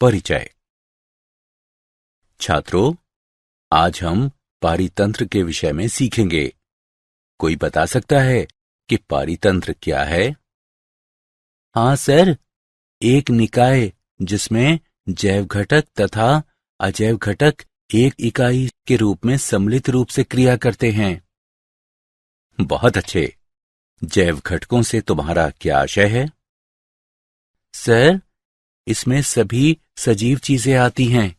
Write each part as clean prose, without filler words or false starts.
परिचय। छात्रों, आज हम पारितंत्र के विषय में सीखेंगे। कोई बता सकता है कि पारितंत्र क्या है? हाँ सर, एक निकाय जिसमें जैव घटक तथा अजैव घटक एक इकाई के रूप में सम्मिलित रूप से क्रिया करते हैं। बहुत अच्छे। जैव घटकों से तुम्हारा क्या आशय है? सर, इसमें सभी सजीव चीजें आती हैं।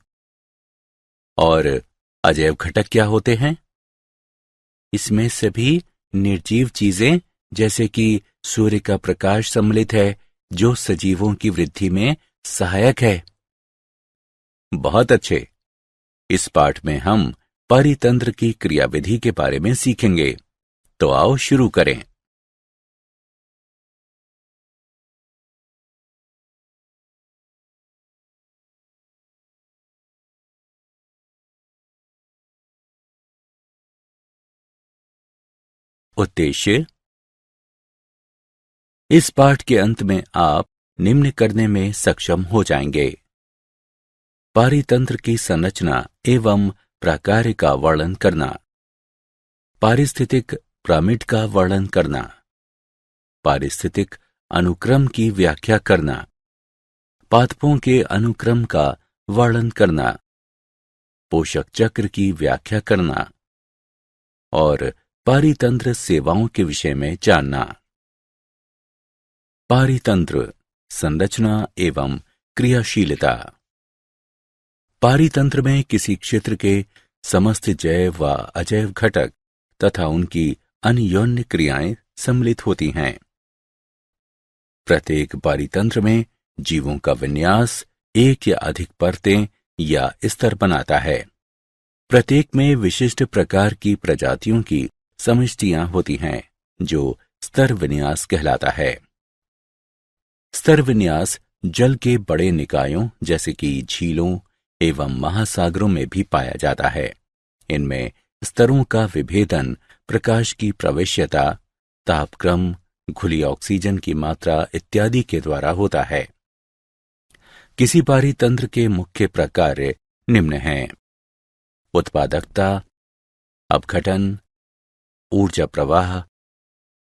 और अजैव घटक क्या होते हैं? इसमें सभी निर्जीव चीजें जैसे कि सूर्य का प्रकाश सम्मिलित है, जो सजीवों की वृद्धि में सहायक है। बहुत अच्छे। इस पाठ में हम पारितंत्र की क्रियाविधि के बारे में सीखेंगे। तो आओ शुरू करें। उद्देश्य। इस पाठ के अंत में आप निम्न करने में सक्षम हो जाएंगे: पारितंत्र की संरचना एवं प्रकार का वर्णन करना, पारिस्थितिक पिरामिड का वर्णन करना, पारिस्थितिक अनुक्रम की व्याख्या करना, पादपों के अनुक्रम का वर्णन करना, पोषक चक्र की व्याख्या करना और पारितंत्र सेवाओं के विषय में जानना। पारितंत्र संरचना एवं क्रियाशीलता। पारितंत्र में किसी क्षेत्र के समस्त जैव व अजैव घटक तथा उनकी अन्योन्य क्रियाएं सम्मिलित होती हैं। प्रत्येक पारितंत्र में जीवों का विन्यास एक या अधिक परतें या स्तर बनाता है। प्रत्येक में विशिष्ट प्रकार की प्रजातियों की समष्टियां होती हैं, जो स्तर विन्यास कहलाता है। स्तर विन्यास जल के बड़े निकायों जैसे कि झीलों एवं महासागरों में भी पाया जाता है। इनमें स्तरों का विभेदन प्रकाश की प्रवेश्यता, तापक्रम, घुली ऑक्सीजन की मात्रा इत्यादि के द्वारा होता है। किसी पारितंत्र के मुख्य प्रकार निम्न हैं: उत्पादकता, अपघटन, ऊर्जा प्रवाह,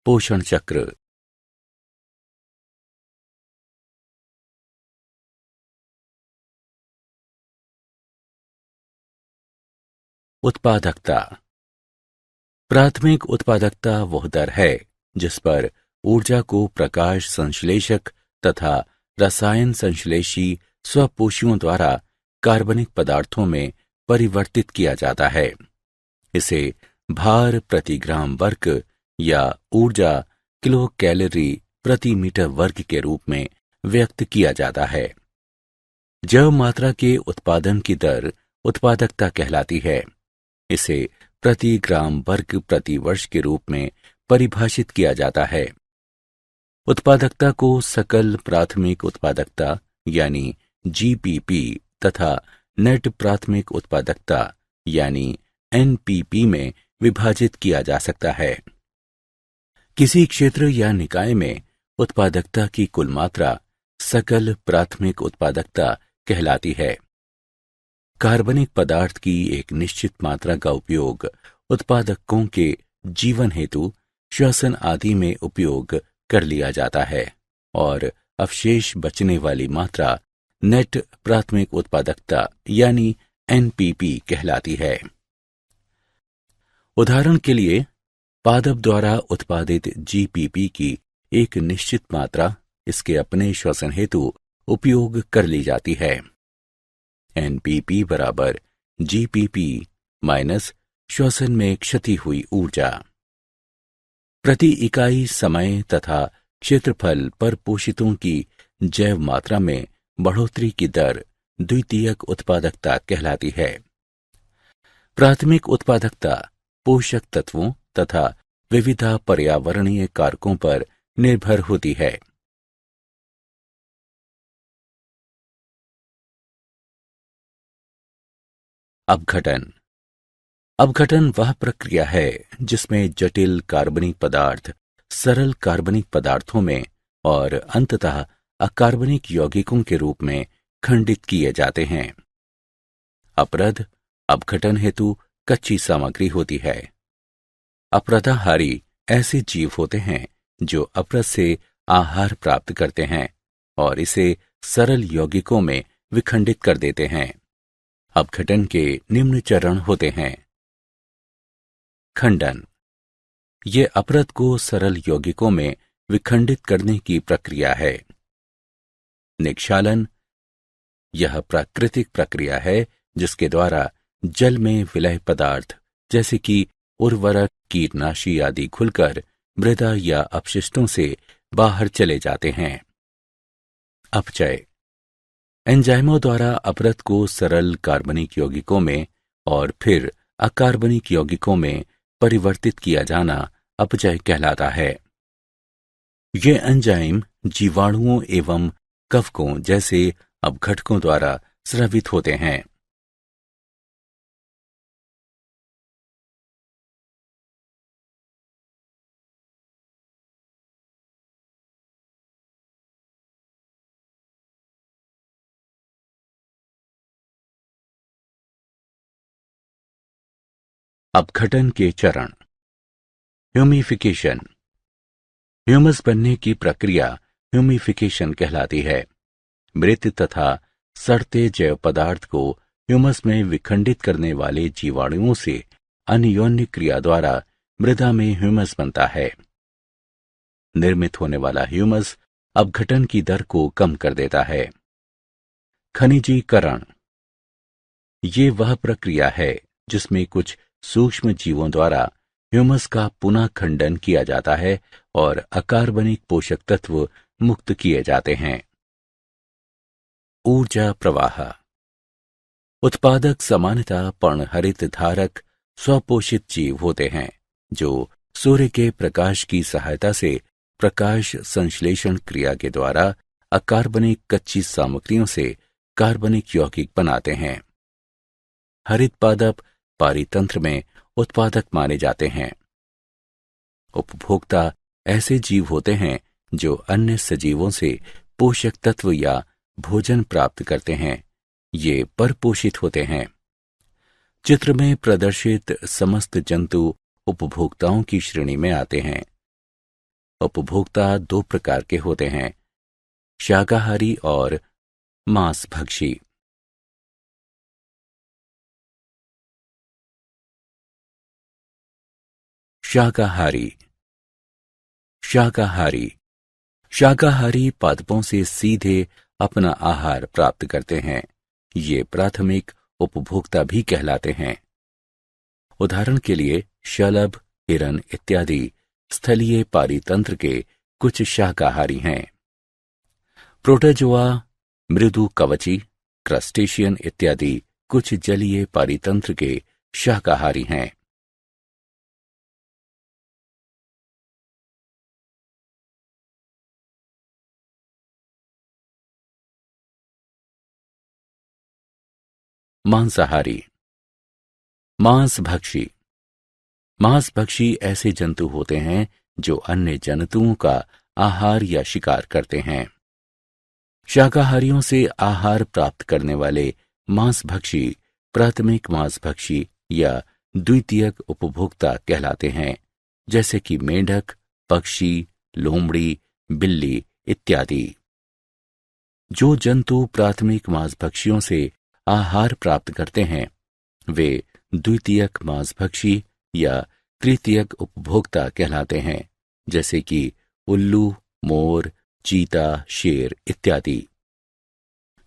पोषण चक्र। उत्पादकता। प्राथमिक उत्पादकता वह दर है जिस पर ऊर्जा को प्रकाश संश्लेषक तथा रसायन संश्लेषी स्वपोषियों द्वारा कार्बनिक पदार्थों में परिवर्तित किया जाता है। इसे भार प्रति ग्राम वर्ग या ऊर्जा किलो कैलोरी प्रति मीटर वर्ग के रूप में व्यक्त किया जाता है। जैव मात्रा के उत्पादन की दर उत्पादकता कहलाती है। इसे प्रति ग्राम वर्ग प्रति वर्ष के रूप में परिभाषित किया जाता है। उत्पादकता को सकल प्राथमिक उत्पादकता यानी जीपीपी तथा नेट प्राथमिक उत्पादकता यानी एनपीपी में विभाजित किया जा सकता है। किसी क्षेत्र या निकाय में उत्पादकता की कुल मात्रा सकल प्राथमिक उत्पादकता कहलाती है। कार्बनिक पदार्थ की एक निश्चित मात्रा का उपयोग उत्पादकों के जीवन हेतु श्वसन आदि में उपयोग कर लिया जाता है और अवशेष बचने वाली मात्रा नेट प्राथमिक उत्पादकता यानी एनपीपी कहलाती है। उदाहरण के लिए, पादप द्वारा उत्पादित जीपीपी की एक निश्चित मात्रा इसके अपने श्वसन हेतु उपयोग कर ली जाती है। एनपीपी बराबर जीपीपी माइनस श्वसन में क्षति हुई ऊर्जा। प्रति इकाई समय तथा क्षेत्रफल पर पोषितों की जैव मात्रा में बढ़ोतरी की दर द्वितीयक उत्पादकता कहलाती है। प्राथमिक उत्पादकता पोषक तत्वों तथा विविध पर्यावरणीय कारकों पर निर्भर होती है। अपघटन। अपघटन वह प्रक्रिया है जिसमें जटिल कार्बनिक पदार्थ सरल कार्बनिक पदार्थों में और अंततः अकार्बनिक यौगिकों के रूप में खंडित किए जाते हैं। अपरद अपघटन हेतु कच्ची सामग्री होती है। अपरदाहारी ऐसे जीव होते हैं जो अपरद से आहार प्राप्त करते हैं और इसे सरल यौगिकों में विखंडित कर देते हैं। अपघटन के निम्न चरण होते हैं। खंडन, ये अपरद को सरल यौगिकों में विखंडित करने की प्रक्रिया है। निक्षालन, यह प्राकृतिक प्रक्रिया है जिसके द्वारा जल में विलय पदार्थ जैसे कि उर्वरक, कीटनाशी आदि खुलकर मृदा या अपशिष्टों से बाहर चले जाते हैं। अपचय, एंजाइमों द्वारा अपरद को सरल कार्बनिक यौगिकों में और फिर अकार्बनिक यौगिकों में परिवर्तित किया जाना अपचय कहलाता है। ये एंजाइम जीवाणुओं एवं कवकों जैसे अपघटकों द्वारा स्रावित होते हैं। अपघटन के चरण। ह्यूमिफिकेशन, ह्यूमस बनने की प्रक्रिया ह्यूमिफिकेशन कहलाती है। मृत तथा सड़ते जैव पदार्थ को ह्यूमस में विखंडित करने वाले जीवाणुओं से अन्योन्य क्रिया द्वारा मृदा में ह्यूमस बनता है। निर्मित होने वाला ह्यूमस अपघटन की दर को कम कर देता है। खनिजीकरण, ये वह प्रक्रिया है जिसमें कुछ सूक्ष्म जीवों द्वारा ह्यूमस का पुनः खंडन किया जाता है और अकार्बनिक पोषक तत्व मुक्त किए जाते हैं। ऊर्जा प्रवाह, उत्पादक सामान्यतः पर्णहरित धारक स्वपोषित जीव होते हैं जो सूर्य के प्रकाश की सहायता से प्रकाश संश्लेषण क्रिया के द्वारा अकार्बनिक कच्ची सामग्रियों से कार्बनिक यौगिक बनाते हैं। हरित पादप पारितंत्र में उत्पादक माने जाते हैं। उपभोक्ता ऐसे जीव होते हैं जो अन्य सजीवों से पोषक तत्व या भोजन प्राप्त करते हैं। ये परपोषित होते हैं। चित्र में प्रदर्शित समस्त जंतु उपभोक्ताओं की श्रेणी में आते हैं। उपभोक्ता दो प्रकार के होते हैं, शाकाहारी और मांसभक्षी। शाकाहारी, शाकाहारी शाकाहारी पादपों से सीधे अपना आहार प्राप्त करते हैं। ये प्राथमिक उपभोक्ता भी कहलाते हैं। उदाहरण के लिए शलभ, हिरन इत्यादि स्थलीय पारितंत्र के कुछ शाकाहारी हैं। प्रोटोजोआ, मृदु कवची, क्रस्टेशियन इत्यादि कुछ जलीय पारितंत्र के शाकाहारी हैं। मांसाहारी, मांसभक्षी मांसभक्षी ऐसे जंतु होते हैं जो अन्य जंतुओं का आहार या शिकार करते हैं। शाकाहारियों से आहार प्राप्त करने वाले मांसभक्षी प्राथमिक मांसभक्षी या द्वितीयक उपभोक्ता कहलाते हैं, जैसे कि मेंढक, पक्षी, लोमड़ी, बिल्ली इत्यादि। जो जंतु प्राथमिक मांसभक्षियों से आहार प्राप्त करते हैं वे द्वितीयक मांसभक्षी या तृतीयक उपभोक्ता कहलाते हैं, जैसे कि उल्लू, मोर, चीता, शेर इत्यादि।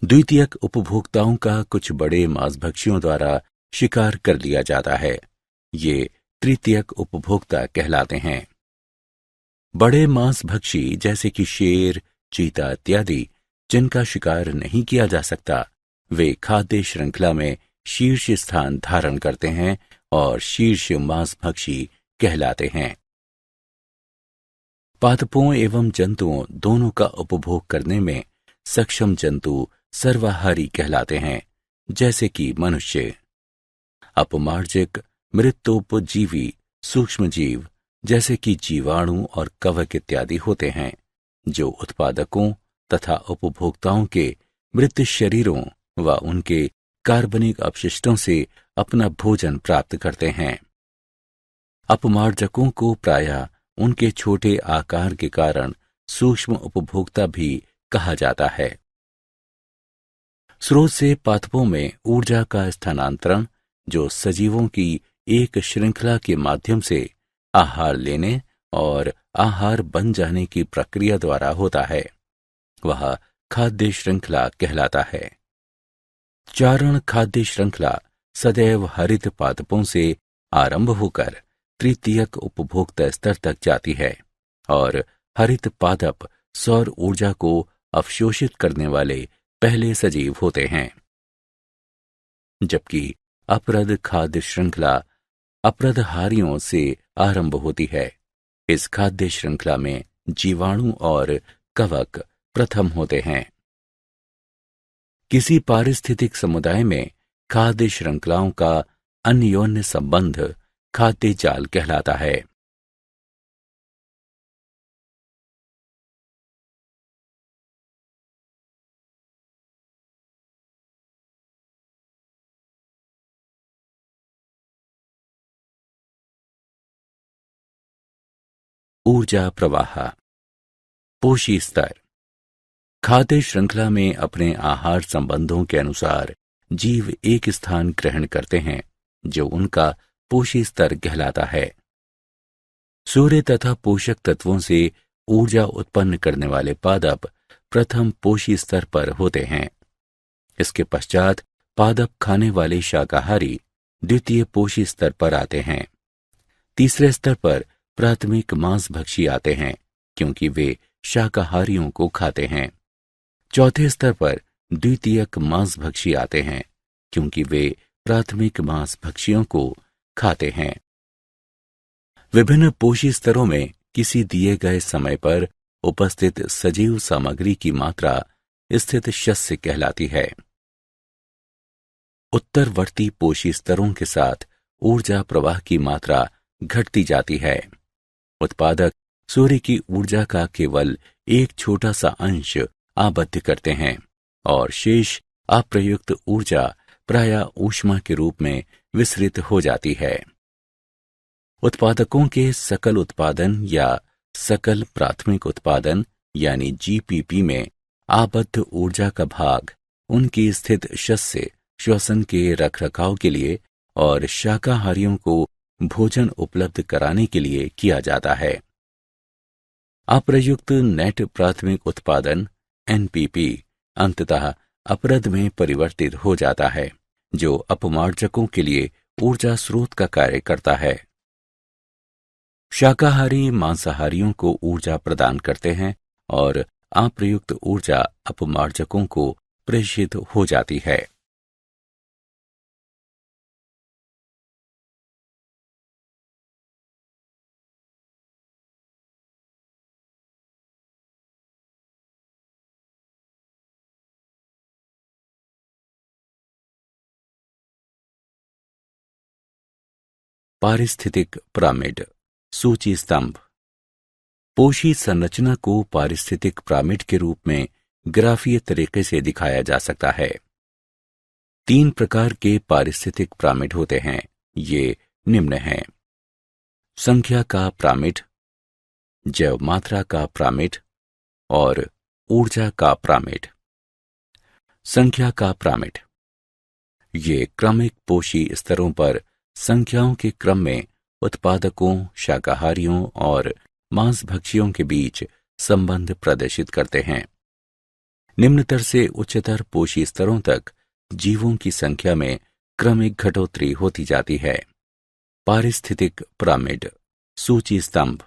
द्वितीयक उपभोक्ताओं का कुछ बड़े मांसभक्षियों द्वारा शिकार कर लिया जाता है। ये तृतीयक उपभोक्ता कहलाते हैं। बड़े मांसभक्षी जैसे कि शेर, चीता इत्यादि जिनका शिकार नहीं किया जा सकता, वे खाद्य श्रृंखला में शीर्ष स्थान धारण करते हैं और शीर्ष मांसभक्षी कहलाते हैं। पादपों एवं जंतुओं दोनों का उपभोग करने में सक्षम जंतु सर्वाहारी कहलाते हैं, जैसे कि मनुष्य। अपमार्जक मृतोपजीवी सूक्ष्म जीव जैसे कि जीवाणु और कवक इत्यादि होते हैं, जो उत्पादकों तथा उपभोक्ताओं के मृत शरीरों व उनके कार्बनिक अपशिष्टों से अपना भोजन प्राप्त करते हैं। अपमार्जकों को प्रायः उनके छोटे आकार के कारण सूक्ष्म उपभोक्ता भी कहा जाता है। स्रोत से पादपों में ऊर्जा का स्थानांतरण, जो सजीवों की एक श्रृंखला के माध्यम से आहार लेने और आहार बन जाने की प्रक्रिया द्वारा होता है, वह खाद्य श्रृंखला कहलाता है। चारण खाद्य श्रृंखला सदैव हरित पादपों से आरंभ होकर तृतीयक उपभोक्ता स्तर तक जाती है और हरित पादप सौर ऊर्जा को अवशोषित करने वाले पहले सजीव होते हैं, जबकि अपरद खाद्य श्रृंखला अपरदहारियों से आरंभ होती है। इस खाद्य श्रृंखला में जीवाणु और कवक प्रथम होते हैं। किसी पारिस्थितिक समुदाय में खाद्य श्रृंखलाओं का अन्योन्य संबंध खाद्य जाल कहलाता है। ऊर्जा प्रवाह। पोषी स्तर। खाद्य श्रृंखला में अपने आहार संबंधों के अनुसार जीव एक स्थान ग्रहण करते हैं जो उनका पोषी स्तर कहलाता है। सूर्य तथा पोषक तत्वों से ऊर्जा उत्पन्न करने वाले पादप प्रथम पोषी स्तर पर होते हैं। इसके पश्चात पादप खाने वाले शाकाहारी द्वितीय पोषी स्तर पर आते हैं। तीसरे स्तर पर प्राथमिक मांसभक्षी आते हैं क्योंकि वे शाकाहारियों को खाते हैं। चौथे स्तर पर द्वितीयक मांसभक्षी आते हैं क्योंकि वे प्राथमिक मांसभक्षियों को खाते हैं। विभिन्न पोषी स्तरों में किसी दिए गए समय पर उपस्थित सजीव सामग्री की मात्रा स्थित शस्य कहलाती है। उत्तरवर्ती पोषी स्तरों के साथ ऊर्जा प्रवाह की मात्रा घटती जाती है। उत्पादक सूर्य की ऊर्जा का केवल एक छोटा सा अंश आबद्ध करते हैं और शेष अप्रयुक्त ऊर्जा प्रायः ऊष्मा के रूप में विसरित हो जाती है। उत्पादकों के सकल उत्पादन या सकल प्राथमिक उत्पादन यानी जीपीपी में आबद्ध ऊर्जा का भाग उनकी स्थित शस्य श्वसन के रखरखाव के लिए और शाकाहारियों को भोजन उपलब्ध कराने के लिए किया जाता है। अप्रयुक्त नेट प्राथमिक उत्पादन एनपीपी अंततः अपरद में परिवर्तित हो जाता है, जो अपमार्जकों के लिए ऊर्जा स्रोत का कार्य करता है। शाकाहारी मांसाहारियों को ऊर्जा प्रदान करते हैं और अप्रयुक्त ऊर्जा अपमार्जकों को प्रेषित हो जाती है। पारिस्थितिक पिरामिड सूची स्तंभ। पोषी संरचना को पारिस्थितिक पिरामिड के रूप में ग्राफीय तरीके से दिखाया जा सकता है। 3 प्रकार के पारिस्थितिक पिरामिड होते हैं। ये निम्न हैं: संख्या का पिरामिड, जैव मात्रा का पिरामिड और ऊर्जा का पिरामिड। संख्या का पिरामिड ये क्रमिक पोषी स्तरों पर संख्याओं के क्रम में उत्पादकों, शाकाहारियों और मांसभक्षियों के बीच संबंध प्रदर्शित करते हैं। निम्नतर से उच्चतर पोषी स्तरों तक जीवों की संख्या में क्रमिक घटोत्तरी होती जाती है। पारिस्थितिक पिरामिड सूची स्तंभ।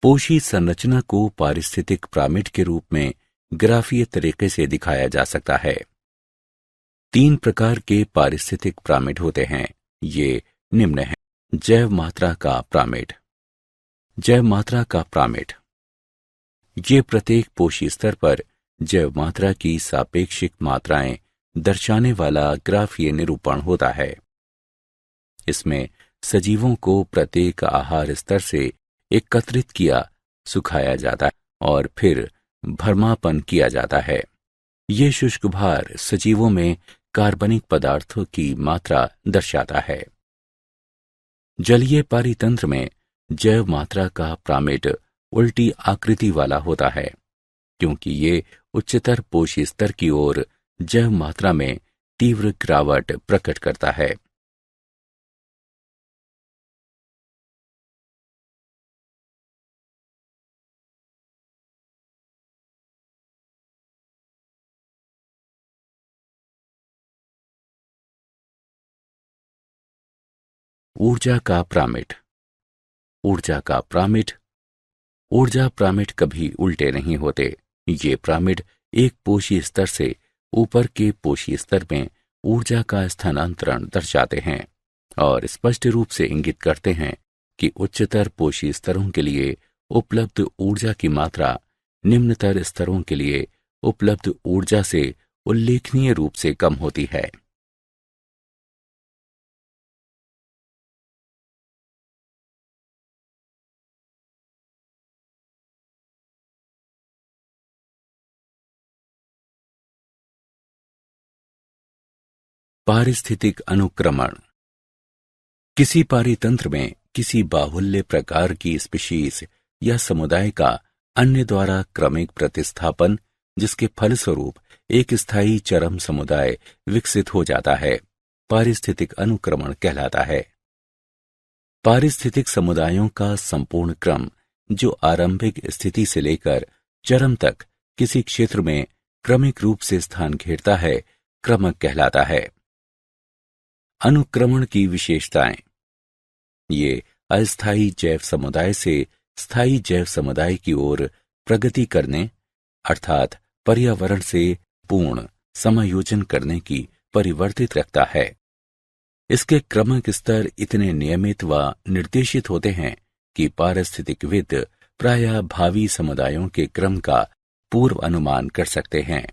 पोषी संरचना को पारिस्थितिक पिरामिड के रूप में ग्राफीय तरीके से दिखाया जा सकता है। 3 प्रकार के पारिस्थितिक पिरामिड होते हैं। ये निम्न हैं: जैव मात्रा का पिरामिड। जैव मात्रा का पिरामिड ये प्रत्येक पोषी स्तर पर जैव मात्रा की सापेक्षिक मात्राएं दर्शाने वाला ग्राफीय निरूपण होता है। इसमें सजीवों को प्रत्येक आहार स्तर से एकत्रित किया, सुखाया जाता है और फिर भरमापन किया जाता है। ये शुष्क भार सजीवों में कार्बनिक पदार्थों की मात्रा दर्शाता है। जलीय पारितंत्र में जैव मात्रा का प्रामिड उल्टी आकृति वाला होता है, क्योंकि ये उच्चतर पोषी स्तर की ओर जैव मात्रा में तीव्र गिरावट प्रकट करता है। ऊर्जा का प्रामिड। ऊर्जा का प्रामिड। ऊर्जा प्रामिड कभी उल्टे नहीं होते। ये प्रामिड एक पोषी स्तर से ऊपर के पोषी स्तर में ऊर्जा का स्थानांतरण दर्शाते हैं और स्पष्ट रूप से इंगित करते हैं कि उच्चतर पोषी स्तरों के लिए उपलब्ध ऊर्जा की मात्रा निम्नतर स्तरों के लिए उपलब्ध ऊर्जा से उल्लेखनीय रूप से कम होती है। पारिस्थितिक अनुक्रमण। किसी पारितंत्र में किसी बाहुल्य प्रकार की स्पीशीज या समुदाय का अन्य द्वारा क्रमिक प्रतिस्थापन, जिसके फलस्वरूप एक स्थायी चरम समुदाय विकसित हो जाता है, पारिस्थितिक अनुक्रमण कहलाता है। पारिस्थितिक समुदायों का संपूर्ण क्रम, जो आरंभिक स्थिति से लेकर चरम तक किसी क्षेत्र में क्रमिक रूप से स्थान घेरता है, क्रमक कहलाता है। अनुक्रमण की विशेषताएं। ये अस्थायी जैव समुदाय से स्थायी जैव समुदाय की ओर प्रगति करने, अर्थात पर्यावरण से पूर्ण समायोजन करने की परिवर्तित रखता है। इसके क्रमक स्तर इतने नियमित व निर्देशित होते हैं कि पारिस्थितिकविद प्रायः भावी समुदायों के क्रम का पूर्व अनुमान कर सकते हैं।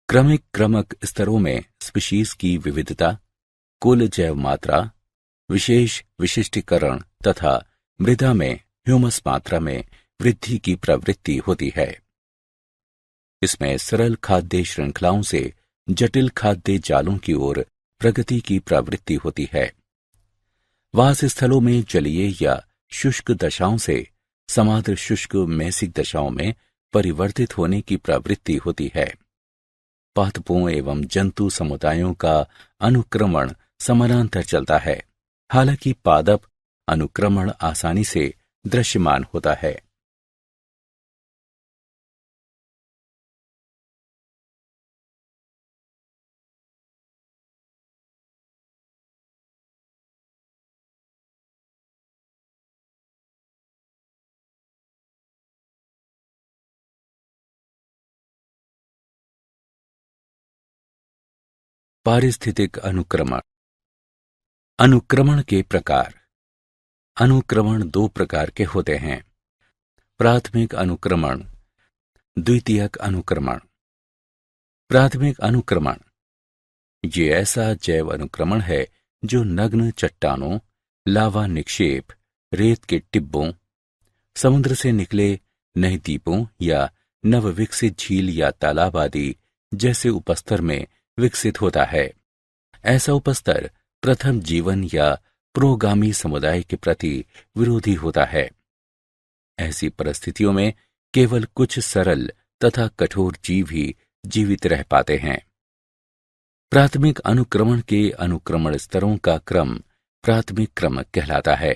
क्रमिक क्रमक स्तरों में स्पीशीज की विविधता, कुल जैव मात्रा, विशेष विशिष्टीकरण तथा मृदा में ह्यूमस मात्रा में वृद्धि की प्रवृत्ति होती है। इसमें सरल खाद्य श्रृंखलाओं से जटिल खाद्य जालों की ओर प्रगति की प्रवृत्ति होती है। वास स्थलों में जलीय या शुष्क दशाओं से समाद्र शुष्क मैसिक दशाओं में परिवर्तित होने की प्रवृत्ति होती है। पादपों एवं जंतु समुदायों का अनुक्रमण समानांतर चलता है, हालांकि पादप अनुक्रमण आसानी से दृश्यमान होता है। पारिस्थितिक अनुक्रमण। अनुक्रमण के प्रकार। अनुक्रमण दो प्रकार के होते हैं: प्राथमिक अनुक्रमण, द्वितीयक अनुक्रमण। प्राथमिक अनुक्रमण ये ऐसा जैव अनुक्रमण है जो नग्न चट्टानों, लावा निक्षेप, रेत के टिब्बों, समुद्र से निकले नए द्वीपों या नवविकसित झील या तालाब आदि जैसे उपस्तर में विकसित होता है। ऐसा उपस्तर प्रथम जीवन या प्रोगामी समुदाय के प्रति विरोधी होता है। ऐसी परिस्थितियों में केवल कुछ सरल तथा कठोर जीव ही जीवित रह पाते हैं। प्राथमिक अनुक्रमण के अनुक्रमण स्तरों का क्रम प्राथमिक क्रम कहलाता है।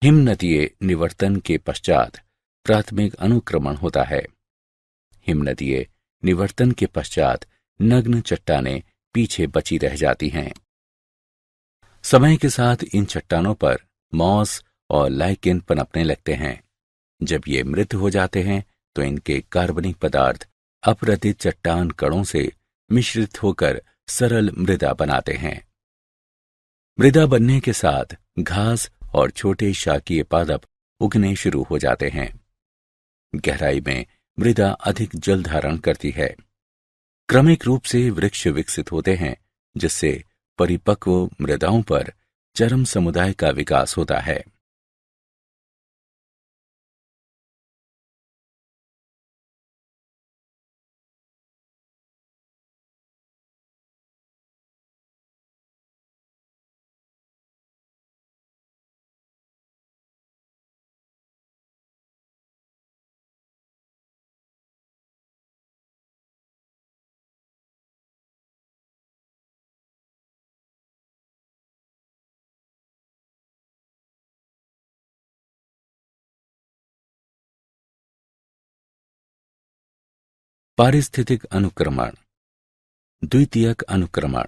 हिमनदीय निवर्तन के पश्चात प्राथमिक अनुक्रमण होता है। हिमनदीय निवर्तन के पश्चात नग्न चट्टानें पीछे बची रह जाती हैं। समय के साथ इन चट्टानों पर मॉस और लाइकेन पनपने लगते हैं। जब ये मृत हो जाते हैं तो इनके कार्बनिक पदार्थ अपरदित चट्टान कणों से मिश्रित होकर सरल मृदा बनाते हैं। मृदा बनने के साथ घास और छोटे शाकीय पादप उगने शुरू हो जाते हैं। गहराई में मृदा अधिक जल धारण करती है। क्रमिक रूप से वृक्ष विकसित होते हैं, जिससे परिपक्व मृदाओं पर चरम समुदाय का विकास होता है। पारिस्थितिक अनुक्रमण। द्वितीयक अनुक्रमण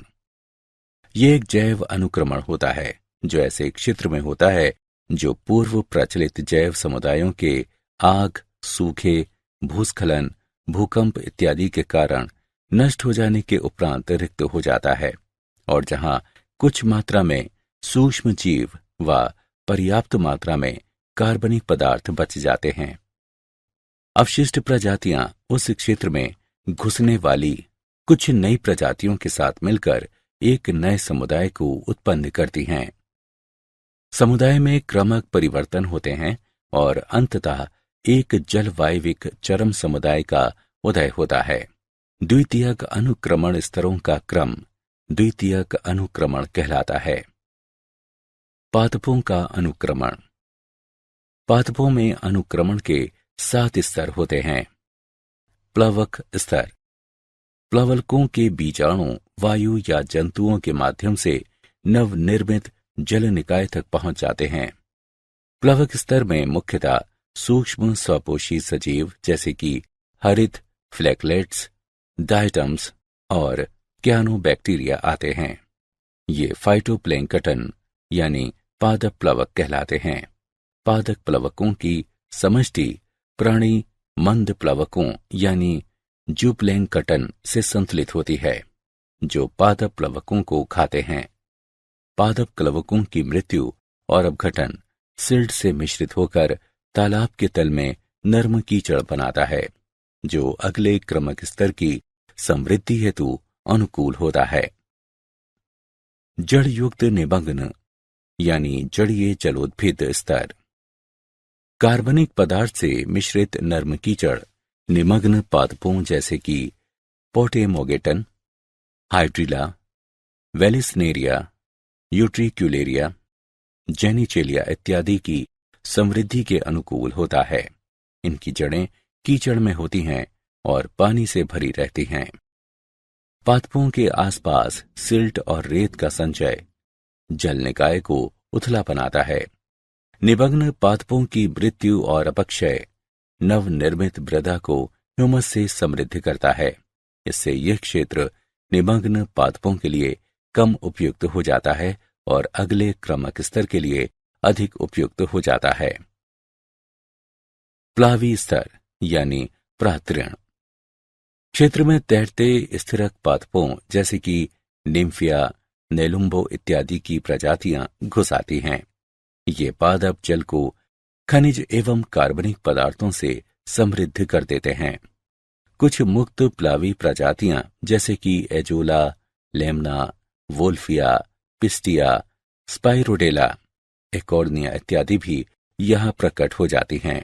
ये एक जैव अनुक्रमण होता है जो ऐसे क्षेत्र में होता है जो पूर्व प्रचलित जैव समुदायों के आग, सूखे, भूस्खलन, भूकंप इत्यादि के कारण नष्ट हो जाने के उपरांत रिक्त हो जाता है और जहां कुछ मात्रा में सूक्ष्म जीव व पर्याप्त मात्रा में कार्बनिक पदार्थ बच जाते हैं। अवशिष्ट प्रजातियां उस क्षेत्र में घुसने वाली कुछ नई प्रजातियों के साथ मिलकर एक नए समुदाय को उत्पन्न करती हैं। समुदाय में क्रमक परिवर्तन होते हैं और अंततः एक जलवायविक चरम समुदाय का उदय होता है। द्वितीयक अनुक्रमण स्तरों का क्रम द्वितीयक अनुक्रमण कहलाता है। पादपों का अनुक्रमण। पादपों में अनुक्रमण के 7 स्तर होते हैं। प्लवक स्तर। प्लवकों के बीजाणु वायु या जंतुओं के माध्यम से नवनिर्मित जल निकाय तक पहुंच जाते हैं। प्लवक स्तर में मुख्यतः सूक्ष्म स्वपोषी सजीव जैसे कि हरित, फ्लैकलेट्स, डायटम्स और क्यानोबैक्टीरिया आते हैं। ये फाइटोप्लैंक्टन यानी पादप प्लवक कहलाते हैं। पादक प्लवकों की समष्टि प्राणी मंद प्लवकों यानी जूप्लैंक्टन से संतुलित होती है जो पादप प्लवकों को खाते हैं। पादप प्लवकों की मृत्यु और अपघटन सिल्ट से मिश्रित होकर तालाब के तल में नर्म कीचड़ बनाता है जो अगले क्रमक स्तर की समृद्धि हेतु अनुकूल होता है। जड़ युक्त निमग्न यानी जड़ीय जलोद्भिद स्तर। कार्बनिक पदार्थ से मिश्रित नर्म कीचड़ निमग्न पादपों जैसे कि पोटेमोगेटन, हाइड्रिला, वेलिसनेरिया, यूट्रिक्युलेरिया, जेनिचेलिया इत्यादि की समृद्धि के अनुकूल होता है। इनकी जड़ें कीचड़ में होती हैं और पानी से भरी रहती हैं। पादपों के आसपास सिल्ट और रेत का संचय जल निकाय को उथला बनाता है। निमग्न पादपों की मृत्यु और अपक्षय नवनिर्मित मृदा को ह्यूमस से समृद्ध करता है। इससे यह क्षेत्र निमग्न पादपों के लिए कम उपयुक्त हो जाता है और अगले क्रमक स्तर के लिए अधिक उपयुक्त हो जाता है। प्लावी स्तर यानी प्रातृण। क्षेत्र में तैरते स्थिरक पादपों जैसे कि निम्फिया, नेलुम्बो इत्यादि की प्रजातियां घुस आती हैं। ये पादप जल को खनिज एवं कार्बनिक पदार्थों से समृद्ध कर देते हैं। कुछ मुक्त प्लावी प्रजातियां जैसे कि Azolla, Lemna, Wolffia, Pistia, Spirodela, Eichhornia इत्यादि भी यहां प्रकट हो जाती हैं।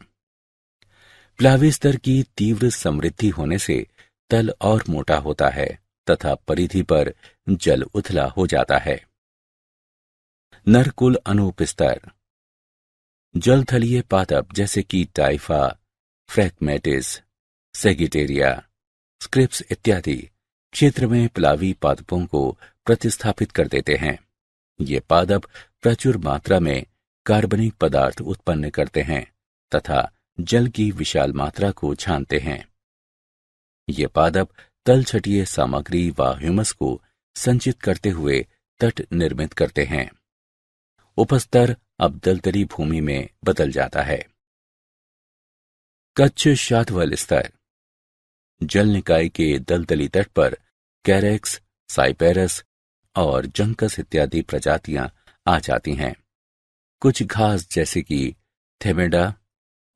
प्लावी स्तर की तीव्र समृद्धि होने से तल और मोटा होता है तथा परिधि पर जल उथला हो जाता है। नरकुल अनुपस्तर। जलथलीय पादप जैसे कि टाइफा, फ्रैगमेटिस, सेगिटेरिया, स्क्रिप्स इत्यादि क्षेत्र में प्लावी पादपों को प्रतिस्थापित कर देते हैं। ये पादप प्रचुर मात्रा में कार्बनिक पदार्थ उत्पन्न करते हैं तथा जल की विशाल मात्रा को छानते हैं। ये पादप तलछटीय सामग्री व ह्यूमस को संचित करते हुए तट निर्मित करते हैं। उपस्तर अब दलदली भूमि में बदल जाता है। कच्छ शातवल स्तर। जल निकाय के दलदली तट पर कैरेक्स, साइपेरस और जंकस इत्यादि प्रजातियां आ जाती हैं। कुछ घास जैसे कि थेमेडा,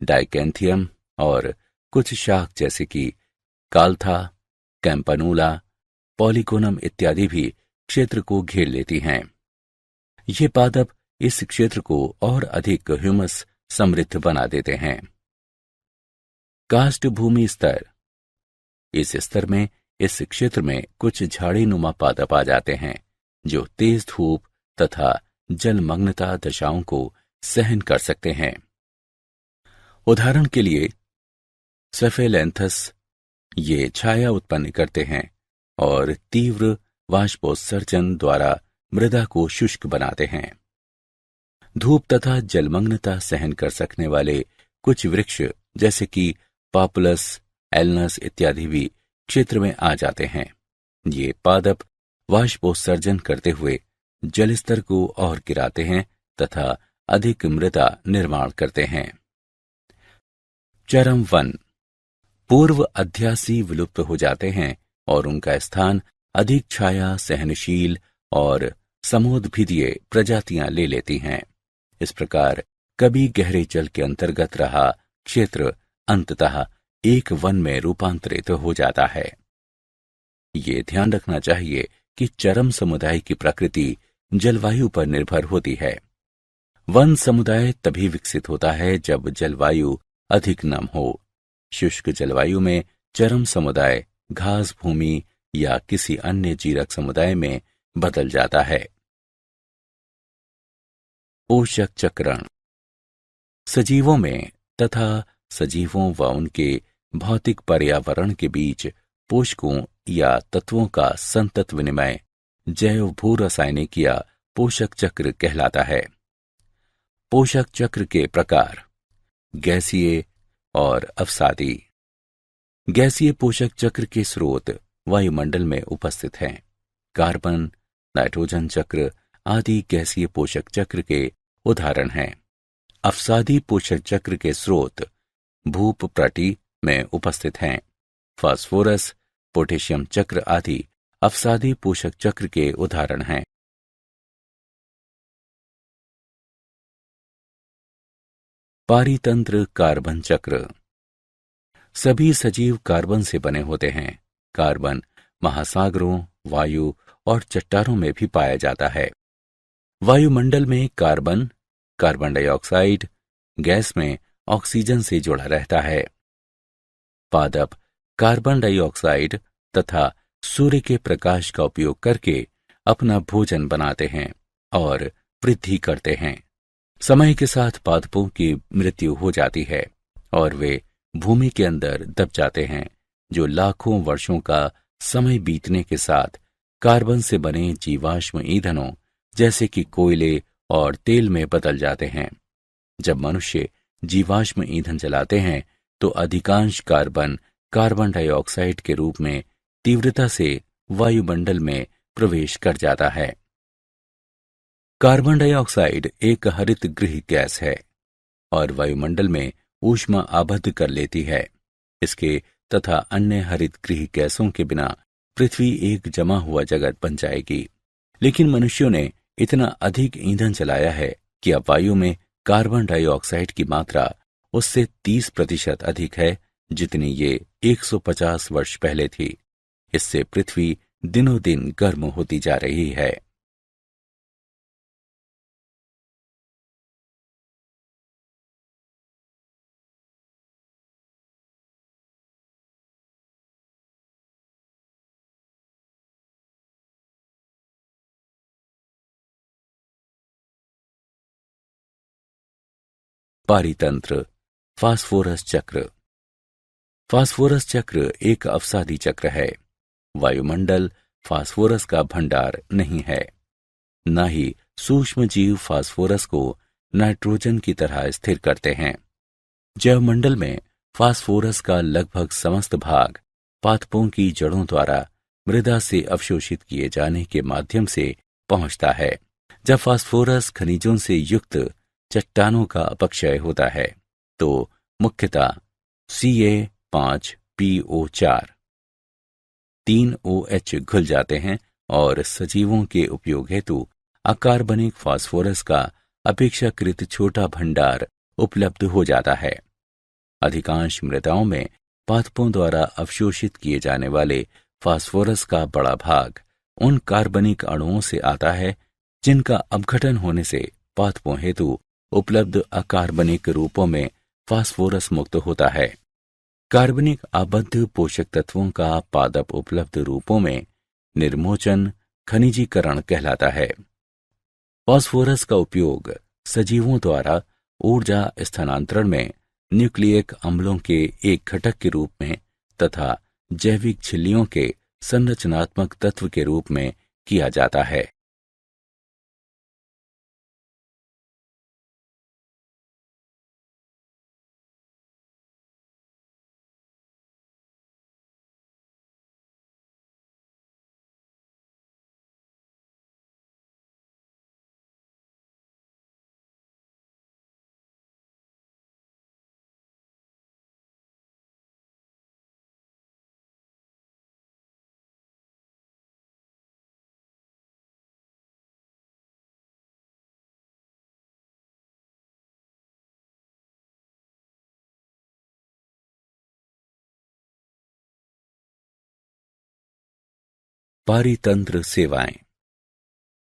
डाइकेंथियम और कुछ शाख जैसे कि काल्था, कैंपनूला, पॉलीगोनम इत्यादि भी क्षेत्र को घेर लेती हैं। ये पादप इस क्षेत्र को और अधिक ह्यूमस समृद्ध बना देते हैं। काष्ठ भूमि स्तर। इस स्तर में इस क्षेत्र में कुछ झाड़ीनुमा पादप आ जाते हैं जो तेज धूप तथा जलमग्नता दशाओं को सहन कर सकते हैं। उदाहरण के लिए सेफेलेंथस ये छाया उत्पन्न करते हैं और तीव्र वाष्पोत्सर्जन द्वारा मृदा को शुष्क बनाते हैं। धूप तथा जलमग्नता सहन कर सकने वाले कुछ वृक्ष जैसे कि पापुलस, एलनस इत्यादि भी क्षेत्र में आ जाते हैं। ये पादप वाष्पोत्सर्जन करते हुए जल स्तर को और गिराते हैं तथा अधिक मृदा निर्माण करते हैं। चरम वन पूर्व अध्यासी विलुप्त हो जाते हैं और उनका स्थान अधिक छाया सहनशील और समोद्भिदीय प्रजातियां ले लेती हैं। इस प्रकार कभी गहरे जल के अंतर्गत रहा क्षेत्र अंततः एक वन में रूपांतरित हो जाता है। ये ध्यान रखना चाहिए कि चरम समुदाय की प्रकृति जलवायु पर निर्भर होती है। वन समुदाय तभी विकसित होता है जब जलवायु अधिक नम हो। शुष्क जलवायु में चरम समुदाय घास भूमि या किसी अन्य जीरक समुदाय में बदल जाता है। पोषक चक्रण सजीवों में तथा सजीवों व उनके भौतिक पर्यावरण के बीच पोषकों या तत्वों का संतत विनिमय जैव भू रासायनिक या पोषक चक्र कहलाता है। पोषक चक्र के प्रकार गैसीय और अवसादी। गैसीय पोषक चक्र के स्रोत वायुमंडल में उपस्थित हैं। कार्बन, नाइट्रोजन चक्र आदि गैसीय पोषक चक्र के उदाहरण हैं। अवसादी पोषक चक्र के स्रोत भूपप्रटी में उपस्थित हैं। फास्फोरस, पोटेशियम चक्र आदि अवसादी पोषक चक्र के उदाहरण हैं। पारितंत्र कार्बन चक्र सभी सजीव कार्बन से बने होते हैं। कार्बन महासागरों, वायु और चट्टानों में भी पाया जाता है। वायुमंडल में कार्बन, कार्बन डाइऑक्साइड गैस में ऑक्सीजन से जुड़ा रहता है। पादप कार्बन डाइऑक्साइड तथा सूर्य के प्रकाश का उपयोग करके अपना भोजन बनाते हैं और वृद्धि करते हैं। समय के साथ पादपों की मृत्यु हो जाती है और वे भूमि के अंदर दब जाते हैं, जो लाखों वर्षों का समय बीतने के साथ कार्बन से बने जीवाश्म ईंधनों जैसे कि कोयले और तेल में बदल जाते हैं। जब मनुष्य जीवाश्म ईंधन जलाते हैं तो अधिकांश कार्बन कार्बन डाइऑक्साइड के रूप में तीव्रता से वायुमंडल में प्रवेश कर जाता है। कार्बन डाइऑक्साइड एक हरित गृह गैस है और वायुमंडल में ऊष्मा आबद्ध कर लेती है। इसके तथा अन्य हरित गृह गैसों के बिना पृथ्वी एक जमा हुआ जगत बन जाएगी। लेकिन मनुष्यों ने इतना अधिक ईंधन जलाया है कि अब वायु में कार्बन डाइऑक्साइड की मात्रा उससे 30% अधिक है जितनी ये 150 वर्ष पहले थी। इससे पृथ्वी दिनों दिन गर्म होती जा रही है। पारितंत्र फास्फोरस चक्र। फास्फोरस चक्र एक अवसादी चक्र है। वायुमंडल फास्फोरस का भंडार नहीं है। न ही सूक्ष्म जीव फास्फोरस को नाइट्रोजन की तरह स्थिर करते हैं। जैवमंडल में फास्फोरस का लगभग समस्त भाग पादपों की जड़ों द्वारा मृदा से अवशोषित किए जाने के माध्यम से पहुंचता है। जब फास्फोरस खनिजों से युक्त चट्टानों का अपक्षय होता है तो मुख्यतः Ca5PO4 3OH घुल जाते हैं और सजीवों के उपयोग हेतु अकार्बनिक फास्फोरस का अपेक्षाकृत छोटा भंडार उपलब्ध हो जाता है। अधिकांश मृदाओं में पादपों द्वारा अवशोषित किए जाने वाले फास्फोरस का बड़ा भाग उन कार्बनिक अणुओं से आता है जिनका अपघटन होने से पादपों हेतु उपलब्ध अकार्बनिक रूपों में फास्फोरस मुक्त होता है। कार्बनिक आबद्ध पोषक तत्वों का पादप उपलब्ध रूपों में निर्मोचन खनिजीकरण कहलाता है। फास्फोरस का उपयोग सजीवों द्वारा ऊर्जा स्थानांतरण में न्यूक्लियिक अम्लों के एक घटक के रूप में तथा जैविक झिल्लियों के संरचनात्मक तत्व के रूप में किया जाता है। पारितंत्र सेवाएं।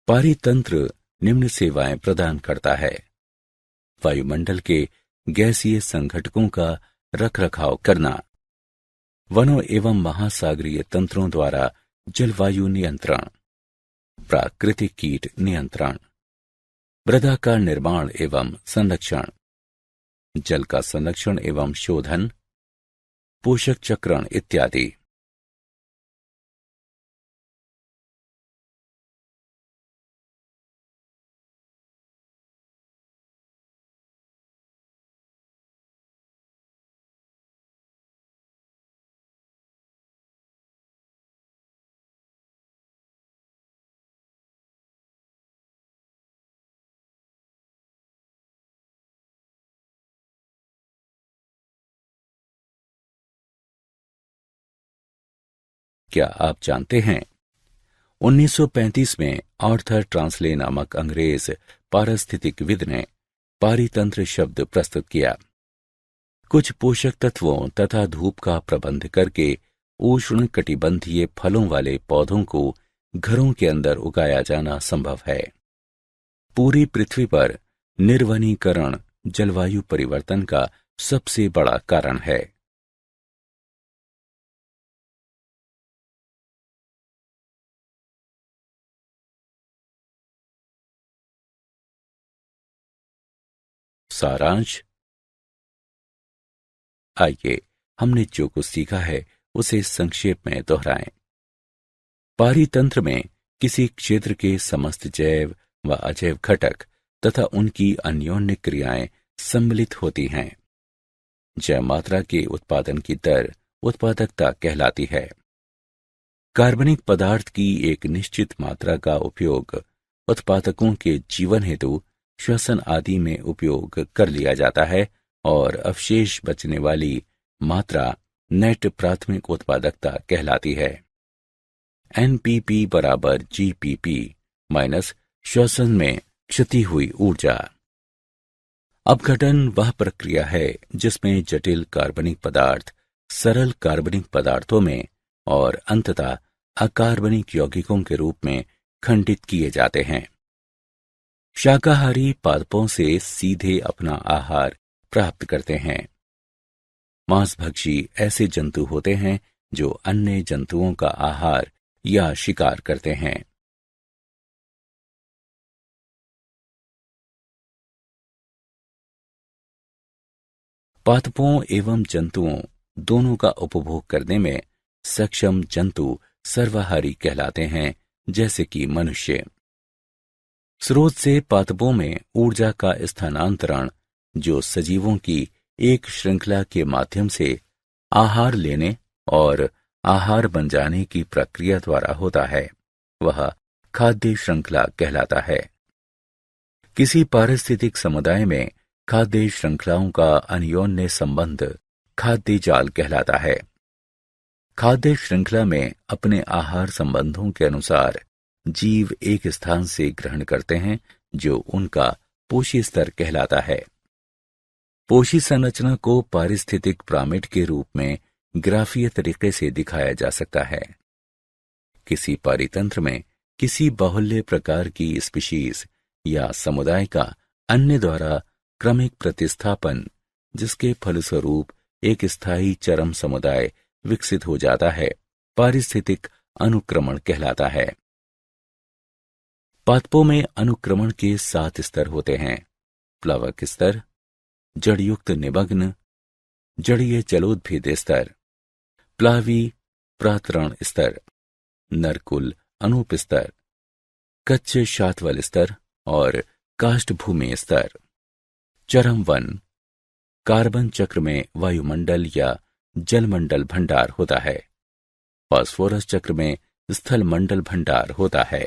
पारितंत्र निम्न सेवाएं प्रदान करता है: वायुमंडल के गैसीय संघटकों का रखरखाव करना, वनों एवं महासागरीय तंत्रों द्वारा जलवायु नियंत्रण, प्राकृतिक कीट नियंत्रण, मृदा का निर्माण एवं संरक्षण, जल का संरक्षण एवं शोधन, पोषक चक्रण इत्यादि। क्या आप जानते हैं 1935 में आर्थर ट्रांसले नामक अंग्रेज पारिस्थितिकविद ने पारितंत्र शब्द प्रस्तुत किया। कुछ पोषक तत्वों तथा धूप का प्रबंध करके उष्ण कटिबंधीय फलों वाले पौधों को घरों के अंदर उगाया जाना संभव है। पूरी पृथ्वी पर निर्वनीकरण जलवायु परिवर्तन का सबसे बड़ा कारण है। सारांश। आइए हमने जो कुछ सीखा है उसे संक्षेप में दोहराएं। पारितंत्र में किसी क्षेत्र के समस्त जैव व अजैव घटक तथा उनकी अन्योन्य क्रियाएं सम्मिलित होती हैं। जैव मात्रा के उत्पादन की दर उत्पादकता कहलाती है। कार्बनिक पदार्थ की एक निश्चित मात्रा का उपयोग उत्पादकों के जीवन हेतु श्वसन आदि में उपयोग कर लिया जाता है और अवशेष बचने वाली मात्रा नेट प्राथमिक उत्पादकता कहलाती है। एनपीपी बराबर जीपीपी माइनस श्वसन में क्षति हुई ऊर्जा। अपघटन वह प्रक्रिया है जिसमें जटिल कार्बनिक पदार्थ सरल कार्बनिक पदार्थों में और अंततः अकार्बनिक यौगिकों के रूप में खंडित किए जाते हैं। शाकाहारी पादपों से सीधे अपना आहार प्राप्त करते हैं। मांसभक्षी ऐसे जंतु होते हैं जो अन्य जंतुओं का आहार या शिकार करते हैं। पादपों एवं जंतुओं दोनों का उपभोग करने में सक्षम जंतु सर्वाहारी कहलाते हैं, जैसे कि मनुष्य। स्रोत से पादपों में ऊर्जा का स्थानांतरण जो सजीवों की एक श्रृंखला के माध्यम से आहार लेने और आहार बन जाने की प्रक्रिया द्वारा होता है, वह खाद्य श्रृंखला कहलाता है। किसी पारिस्थितिक समुदाय में खाद्य श्रृंखलाओं का अन्योन्य संबंध खाद्य जाल कहलाता है। खाद्य श्रृंखला में अपने आहार संबंधों के अनुसार जीव एक स्थान से ग्रहण करते हैं जो उनका पोषी स्तर कहलाता है। पोषी संरचना को पारिस्थितिक पिरामिड के रूप में ग्राफीय तरीके से दिखाया जा सकता है। किसी पारितंत्र में किसी बाहुल्य प्रकार की स्पीशीज या समुदाय का अन्य द्वारा क्रमिक प्रतिस्थापन, जिसके फलस्वरूप एक स्थायी चरम समुदाय विकसित हो जाता है, पारिस्थितिक अनुक्रमण कहलाता है। पादपों में अनुक्रमण के 7 स्तर होते हैं: प्लवक स्तर, जड़युक्त निमग्न, जड़ीय जलोद्भिद स्तर, प्लावी प्रातरण स्तर, नरकुल अनूप स्तर, कच्चे शातवल स्तर और काष्ठभूमि स्तर। चरम वन कार्बन चक्र में वायुमंडल या जलमंडल भंडार होता है। फास्फोरस चक्र में स्थल मंडल भंडार होता है।